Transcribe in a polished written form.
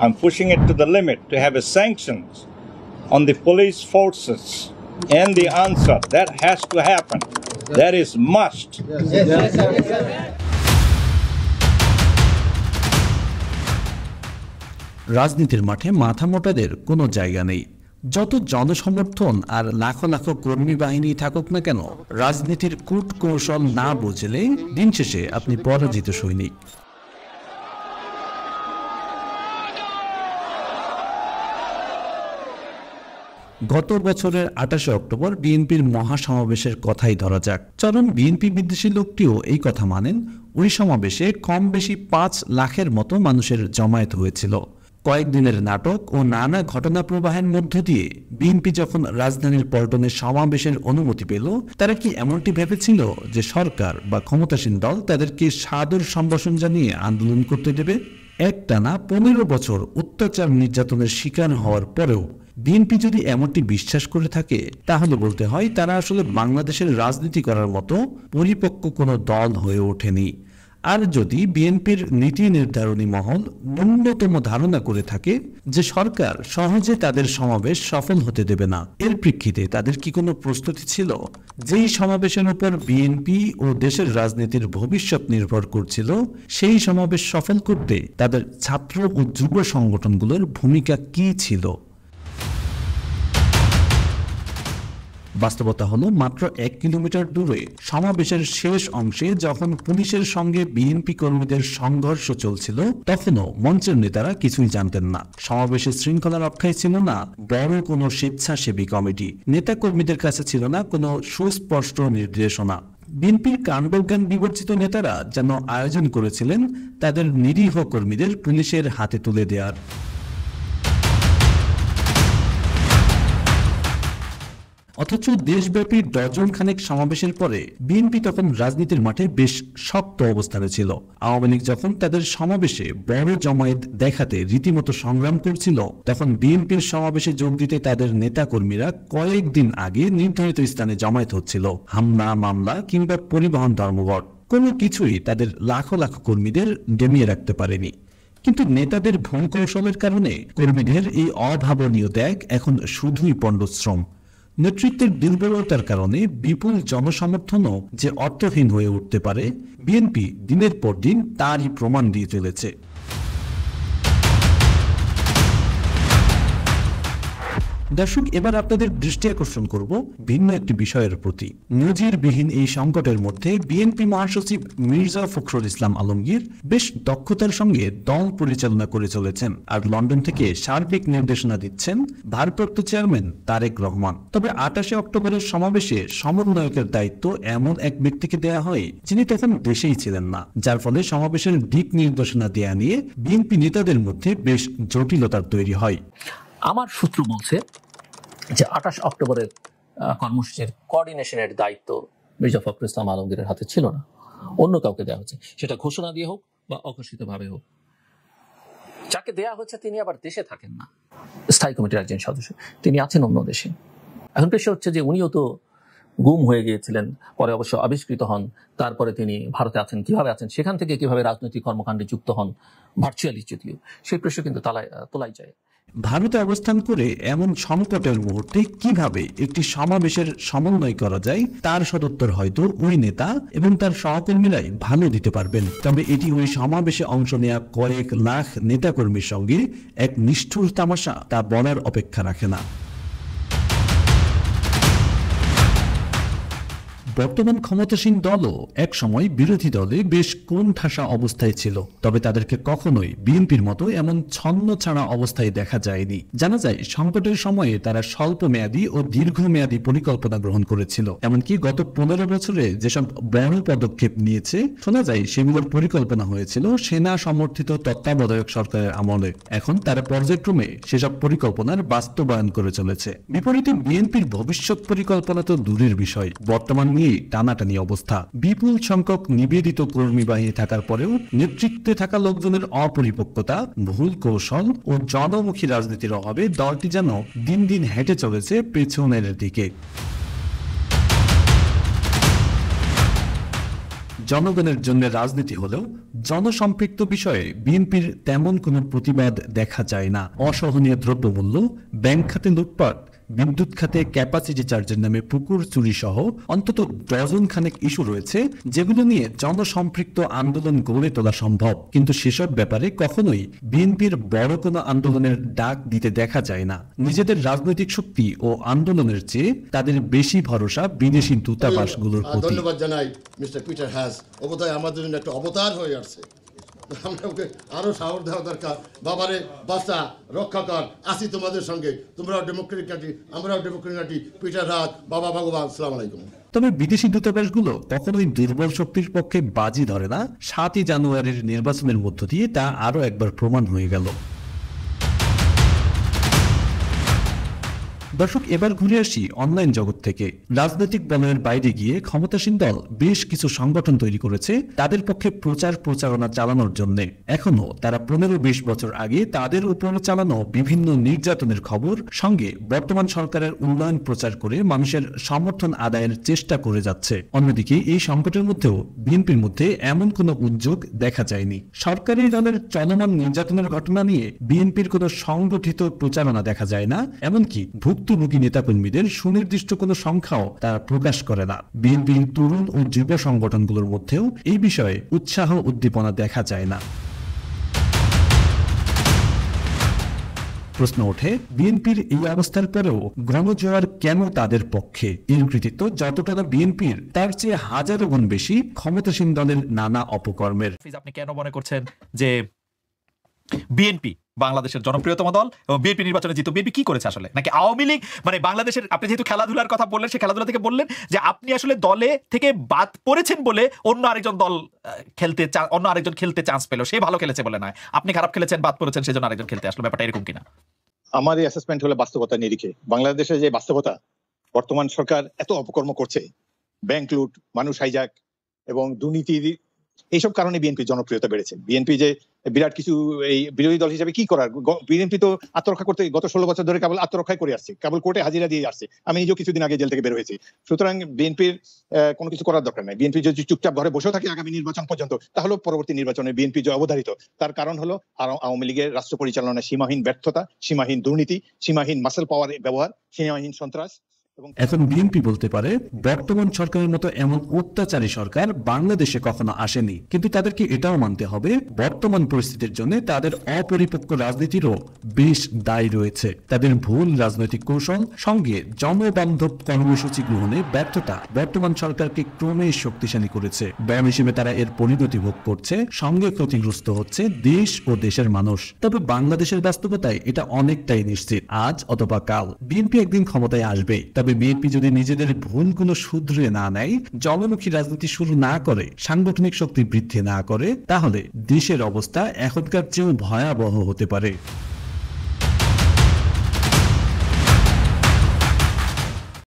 I'm pushing it to the limit to have a sanctions on the police forces. And the answer, that has to happen. That is must. রাজনীতির মাঠে মাথামোটাদের কোনো জায়গা নেই। যত জনসমর্থন আর লাখো লাখো কর্মী বাহিনী থাকুক না কেন, রাজনীতির কূট কৌশল না বুঝলে দিন শেষে আপনি পরাজিত সৈনিক। গত বছরের 28 অক্টোবর বিএনপির মহাসমাবেশের কথাই ধরা যাক। চরম বিএনপি বিদ্বেষী লোকটিও এই কথা মানেন। ওই সমাবেশে কম বেশি 5 লাখের মতো মানুষের জমায়েত হয়েছিল। কয়েকদিনের নাটক ও নানা ঘটনা প্রবাহের মধ্য দিয়ে বিএনপি যখন রাজধানীর পল্টনে সমাবেশের অনুমতি পেল, তারা কি এমনটি ভেবেছিল যে সরকার বা ক্ষমতাসীন দল তাদেরকে সাদর সম্ভাষণ জানিয়ে আন্দোলন করতে দেবে? একটানা 15 বছর অত্যাচার নির্যাতনের শিকার হওয়ার পরেও বিএনপি যদি এমনটি বিশ্বাস করে থাকে, তাহলে বলতে হয় তারা আসলে বাংলাদেশের রাজনীতি করার মতো পরিপক্ক কোনো দল হয়ে ওঠেনি। আর যদি বিএনপির নীতি নির্ধারণী মহল ন্যূনতম ধারণা করে থাকে যে সরকার সহজে তাদের সমাবেশ সফল হতে দেবে না, এর প্রেক্ষিতে তাদের কি কোনো প্রস্তুতি ছিল? যেই সমাবেশের উপর বিএনপি ও দেশের রাজনীতির ভবিষ্যৎ নির্ভর করছিল, সেই সমাবেশ সফল করতে তাদের ছাত্র ও যুব সংগঠনগুলোর ভূমিকা কি ছিল? বাস্তবতা হলো, মাত্র 1 কিলোমিটার দূরে সমাবেশের শেষ অংশে যখন পুলিশের সঙ্গে বিএনপি কর্মীদের সংঘর্ষ চলছিল, তখনও মঞ্চের নেতারা কিছুই জানতেন না। সমাবেশের শৃঙ্খলা রক্ষায় ছিল না বড় কোনো স্বেচ্ছাসেবী কমিটি, নেতা কর্মীদের কাছে ছিল না কোনো সুস্পষ্ট নির্দেশনা। বিএনপির কাণ্ডজ্ঞান বিবর্জিত নেতারা যেন আয়োজন করেছিলেন তাদের নিরীহ কর্মীদের পুলিশের হাতে তুলে দেওয়ার। অথচ দেশব্যাপী ডজন খানেক সমাবেশের পরে বিএনপি তখন রাজনীতির মাঠে বেশ শক্ত অবস্থানে ছিল। আওয়ামী লীগ যখন তাদের সমাবেশে বড় জমায়েত দেখাতে রীতিমতো সংগ্রাম করছিল, তখন বিএনপির সমাবেশে যোগ দিতে তাদের নেতা কর্মীরা কয়েকদিন আগে নির্ধারিত স্থানে জমায়েত হচ্ছিল। হামলা, মামলা কিংবা পরিবহন ধর্মঘট কোনো কিছুই তাদের লাখো লাখো কর্মীদের দমিয়ে রাখতে পারেনি। কিন্তু নেতাদের ভুল কৌশলের কারণে কর্মীদের এই অভাবনীয় ত্যাগ এখন শুধুই পণ্ডশ্রম। নেতৃত্বের দুর্বলতার কারণে বিপুল জনসমর্থনও যে অর্থহীন হয়ে উঠতে পারে, বিএনপি দিনের পর দিন তারই প্রমাণ দিয়ে চলেছে। দর্শক, এবার আপনাদের দৃষ্টি আকর্ষণ করব ভিন্ন একটি বিষয়ের প্রতি। নজিরবিহীন এই সংকটের মধ্যে বিএনপি মহাসচিব মির্জা ফখরুল ইসলাম আলমগীর বেশ দক্ষতার সঙ্গে দল পরিচালনা করে চলেছেন, আর লন্ডন থেকে সার্বিক নির্দেশনা দিচ্ছেন ভারপ্রাপ্ত চেয়ারম্যান তারেক রহমান। তবে 28 অক্টোবরের সমাবেশে সমন্বয়কের দায়িত্ব এমন এক ব্যক্তিকে দেয়া হয় যিনি তখন দেশেই ছিলেন না, যার ফলে সমাবেশের দিক নির্দেশনা দেয়া নিয়ে বিএনপি নেতাদের মধ্যে বেশ জটিলতার তৈরি হয়। আমার সূত্র বলছে যে 28 অক্টোবরের কর্মসূচির কোঅর্ডিনেশনের দায়িত্ব মির্জা ফখরুল ইসলাম আলমগীরের হাতে ছিল না, অন্য কাউকে দেওয়া হচ্ছে। সেটা ঘোষণা দিয়ে হোক বা অঘোষিতভাবে হোক, যাকে দেয়া হচ্ছে তিনি আবার দেশে থাকেন না, স্থায়ী কমিটির একজন সদস্য, তিনি আছেন অন্য দেশে। এখন পেশা হচ্ছে যে উনিও তো গুম হয়ে গিয়েছিলেন, পরে অবশ্য আবিষ্কৃত হন, তারপরে তিনি ভারতে আছেন, কিভাবে আছেন, সেখান থেকে কিভাবে রাজনৈতিক কর্মকাণ্ডে যুক্ত হন, ভার্চুয়ালি যদিও, সেই প্রশ্ন কিন্তু তোলাই যায়। ভারতে অবস্থান করে এমন সংকটের মুহূর্তে কিভাবে একটি সমাবেশের সমন্বয় করা যায়, তার সদুত্তর হয়তো ওই নেতা এবং তার সহকর্মীরাই ভালো দিতে পারবেন। তবে এটি ওই সমাবেশে অংশ নেওয়া কয়েক লাখ নেতাকর্মীর সঙ্গে এক নিষ্ঠুর তামাশা, তা বলার অপেক্ষা রাখে না। বর্তমান ক্ষমতাসীন দলও এক সময় বিরোধী দলে বেশ কোণঠাসা অবস্থায় ছিল, তবে তাদেরকে কখনোই বিএনপির মতো এমন ছন্ন ছাড়া অবস্থায় দেখা যায়নি। জানা যায় সংকটের সময়ে তারা স্বল্প মেয়াদী ও দীর্ঘমেয়াদী পরিকল্পনা গ্রহণ করেছিল। এমনকি গত 15 বছরে যেসব বড় পদক্ষেপ নিয়েছে, শোনা যায় সেগুলোর পরিকল্পনা হয়েছিল সেনা সমর্থিত তত্ত্বাবধায়ক সরকারের আমলে। এখন তারা পর্যায়ক্রমে সেসব পরিকল্পনার বাস্তবায়ন করে চলেছে। বিপরীতে বিএনপির ভবিষ্যৎ পরিকল্পনা তো দূরের বিষয়, বর্তমান নিয়ে টানাটানি অবস্থা। বিপুল সংখ্যক নিবেদিত কর্মী বাহিনী থাকার পরেও নেতৃত্বে থাকা লোকজনের অপরিপক্কতা, ভুল কৌশল ও জনমুখী রাজনীতির অভাবে দলটি যেন দিন দিন হেঁটে চলেছে পেছনের দিকে। জনগণের জন্য রাজনীতি হলেও জনসম্পৃক্ত বিষয়ে বিএনপির তেমন কোনো প্রতিবাদ দেখা যায় না। অসহনীয় দ্রব্যমূল্য, ব্যাংক খাতে লুটপাট, বিদ্যুৎ খাতে ক্যাপাসিটি চার্জের নামে পুকুর চুরি সহ অন্তত ডজন খানেক ইস্যু রয়েছে যেগুলো নিয়ে জনসম্পৃক্ত আন্দোলন গড়ে তোলা সম্ভব, কিন্তু সেসব ব্যাপারে কখনোই বিএনপির বড় কোনো আন্দোলনের ডাক দিতে দেখা যায় না। নিজেদের রাজনৈতিক শক্তি ও আন্দোলনের চেয়ে তাদের বেশি ভরসা বিদেশি দূতাবাসগুলোর প্রতি। ধন্যবাদ জানাই মিস্টার পিটার হ্যাজ, ও বোধহয় আমাদের জন্য একটা অবতার হয়ে আসছে। আমরা ওকে আরো সাহস দেওয়া দরকার। বাবারে বাচ্চা রক্ষা কর, আসি তোমাদের সঙ্গে, তোমরাও ডেমোক্রেটিক কান্ট্রি, আমরাও ডেমোক্রেটিক কান্ট্রি। পিটার হাজ, বাবা ভগবান, আসসালামু আলাইকুম। তবে বিদেশি দূতাবাসগুলো কখনোই দুর্বল শক্তির পক্ষে বাজি ধরে না। 7ই জানুয়ারির নির্বাচনের মধ্য দিয়ে তা আরো একবার প্রমাণ হয়ে গেল। দর্শক, এবার ঘুরে আসি অনলাইন জগৎ থেকে। রাজনৈতিক বলয়ের বাইরে গিয়ে ক্ষমতাসীন দল বেশ কিছু সংগঠন তৈরি করেছে তাদের পক্ষে প্রচারণা চালানোর জন্য। এখনো তারা 15-20 বছর আগে তাদের উপর চালানো বিভিন্ন নির্যাতনের খবর সঙ্গে বর্তমান সরকারের উন্নয়ন প্রচার করে মানুষের সমর্থন আদায়ের চেষ্টা করে যাচ্ছে। অন্যদিকে এই সংকটের মধ্যেও বিএনপির মধ্যে এমন কোনো উদ্যোগ দেখা যায়নি। সরকারি দলের চলমান নির্যাতনের ঘটনা নিয়ে বিএনপির কোনো সংগঠিত প্রচারণা দেখা যায় না, এমনকি ভুক্তভোগী নেতাকর্মীদের সুনির্দিষ্ট কোনো সংখ্যাও তারা প্রকাশ করে না। বিএনপির তরুণ ও যুব সংগঠনগুলোর মধ্যেও এই বিষয়ে উৎসাহ উদ্দীপনা দেখা যায় না। প্রশ্ন ওঠে, বিএনপির এই অবস্থার পরেও গণজোয়ার কেন তাদের পক্ষে? এর কৃতিত্ব যতটা না বিএনপির, তার চেয়ে হাজারো গুণ বেশি ক্ষমতাসীন দলের নানা অপকর্মের। আপনি কেন মনে করছেন যে বিএনপি বাংলাদেশের জনপ্রিয়তম দল এবং বিএনপি নির্বাচনে জিত? বিএনপি কি করেছে আসলে? নাকি আওয়ামী লীগ, মানে বাংলাদেশের, আপনি যেহেতু খেলাধুলার কথা বললেন, সেই খেলাধুলা থেকে বললেন যে আপনি আসলে দলে থেকে বাদ পড়েছেন বলে অন্য আরেকজন দল অন্য আরেকজন খেলতে চান্স পেল, সে ভালো খেলেছে বলে নয়, আপনি খারাপ খেলেছেন, বাদ পড়েছেন, সেজন্য আরেকজন খেলতে আসলো। ব্যাপারটা এরকম কিনা? আমার এই অ্যাসেসমেন্ট হলো বাস্তবতা নিরিখে বাংলাদেশের যে বাস্তবতা, বর্তমান সরকার এত অপকর্ম করছে, ব্যাংক লুট, মানুষ হাইজ্যাক এবং দুর্নীতি, এইসব কারণে বিএনপির জনপ্রিয়তা বেড়েছে। বিএনপি যে বিরাট কিছু এই বিরোধী দল হিসেবে কি করার, বিএনপি তো আত্মরক্ষা করতে গত 16 বছর ধরে কেবল আত্মরক্ষাই করে আসছে, কেবল কোর্টে হাজিরা দিয়ে আসছে। আমি নিজেও কিছুদিন আগে জেল থেকে বের হয়েছি। সুতরাং বিএনপির কোনো কিছু করার দরকার নাই। বিএনপি যদি চুপচাপ ঘরে বসে থাকে আগামী নির্বাচন পর্যন্ত, তাহলে পরবর্তী নির্বাচনে বিএনপি যে অবধারিত, তার কারণ হলো আওয়ামী লীগের রাষ্ট্র পরিচালনায় সীমাহীন ব্যর্থতা, সীমাহীন দুর্নীতি, সীমাহীন মাসেল পাওয়ার ব্যবহার, সীমাহীন সন্ত্রাস। এখন বিএনপি বলতে পারে বর্তমান সরকারের মতো এমন অত্যাচারী সরকার বাংলাদেশে কখনো আসেনি, কিন্তু তাদেরকে এটাও মানতে হবে বর্তমান পরিস্থিতির জন্য তাদের অপরিপক্ক রাজনীতিরও বেশ দায় রয়েছে। তাদের ভুল রাজনৈতিক কৌশল সঙ্গে জনবান্ধব কর্মসূচি গ্রহণে ব্যর্থতা বর্তমান সরকারকে ক্রমেই শক্তিশালী করেছে। ব্যায়াম হিসেবে তারা এর পরিণতি ভোগ করছে, সঙ্গে ক্ষতিগ্রস্ত হচ্ছে দেশ ও দেশের মানুষ। তবে বাংলাদেশের বাস্তবতায় এটা অনেকটাই নিশ্চিত, আজ অথবা কাল বিএনপি একদিন ক্ষমতায় আসবে। তবে বিএনপি যদি নিজেদের ভুলগুলো শুধরে না নেয়, জনমুখী রাজনীতি শুরু না করে, সাংগঠনিক শক্তি বৃদ্ধি না করে, তাহলে দেশের অবস্থা এখনকার চেয়েও ভয়াবহ হতে পারে।